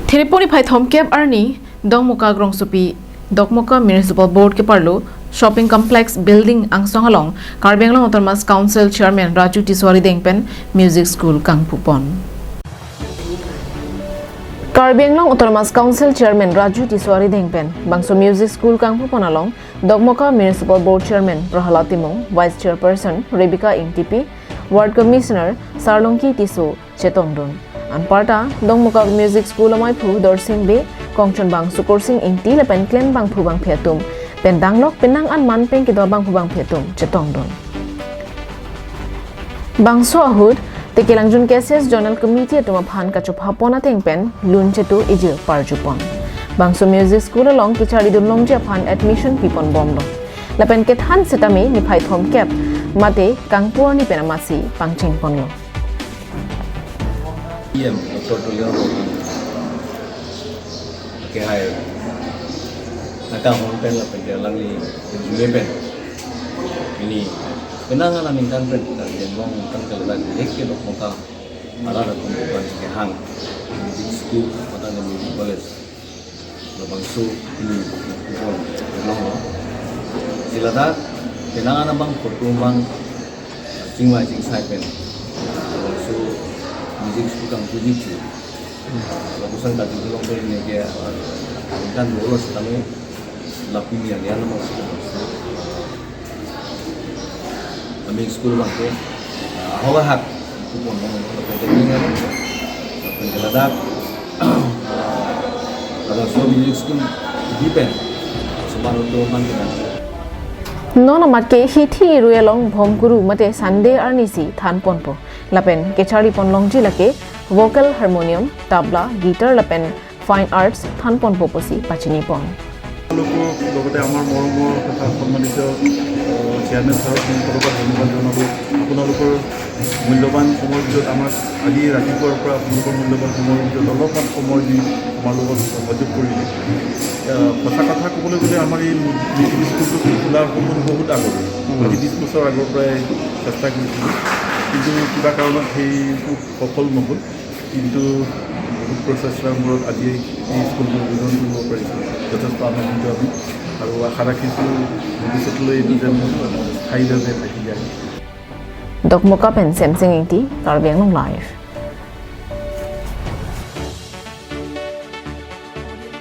Thereponi phai thomkep arni Dongmukak rongsupi Dongmukak Municipal Board ke parlo shopping complex building angsongalong Karbenglong Autonomous Council Chairman Raju Tiswari Dengpen Music School Kangpu pon. Karbenglong Autonomous Council Chairman Raju Tiswari Dengpen Bangso Music School Kangpu pon along Dongmukak Municipal Board Chairman Prahalad Timong Vice Chairperson Rebecca Ingtipi Ward Commissioner Sarlongki Tiso Chetongdon Anparta Dongmukak Music School amai phu dorsing be kongchon bang sukorsing ingti le pen klen bang phu bang phetum pen danglok penang an man pen kidwa bang phu bang phetum chetongdon bangso ahud tekelangjun cases journal committee atoma phan ka chopha pona tengpen lun chetu ije parjupon bangso music school along kichari dunlong je phan admission pipon bomlo lapen kethan setame ni phai thom cap mate kangpur ni penamasi pangcheng ponlo que hay acá un pen la pen la li le pen ini kenangan la mintan pen dan long kan kalau lagi ek lo moka ala la kumpulan ke hang di school pada ni college lo bangsu ini kupon long silada kenangan abang pertumbang jingwai jing sai pen bangsu music school kang puji Lakukan tadi belum beri dia kan bolos kami lapin yang dia nama kami sekolah bangke awal hak itu pun pentingnya penjelasan kalau semua music school depend semua untuk mana non amat ke hithi ruelong bhomguru mate Sunday arnisi than ponpo lapen kechari ponlong jilake vocal harmonium tabla guitar lapen fine arts than ponpo posi pachini pon loko লগতে আমাৰ মৰমৰ কথা সন্মানিত chairman ছাৰক ধন্যবাদ জনাব আপোনালোকৰ মূল্যৱান সময়ৰ ভিতৰত আমাক আজি ৰাতিপুৱাৰ পৰা আপোনালোকৰ মূল্যৱান সময়ৰ ভিতৰত অলপমান সময় দি আমাৰ লগত সহযোগ কৰিলে সঁচা কথা ক'বলৈ গ'লে আমাৰ এই মিউজিক স্কুলটো খোলাৰ সময় বহুত আগতে 20 বছৰ আগৰ পৰাই চেষ্টা কৰিছিলোঁ কিন্তু কিবা কাৰণত সেইটো সফল নহ'ল কিন্তু বহুত প্ৰচেষ্টাৰ মূৰত আজি এই স্কুলটো উদ্বোধন কৰিব পাৰিছোঁ যথেষ্ট আনন্দিত আমি আৰু আশা ৰাখিছোঁ ভৱিষ্যতলৈ এইটো যেন স্থায়ীভাৱে থাকি যায় Dongmukak pen semsing ingti Karbenglong live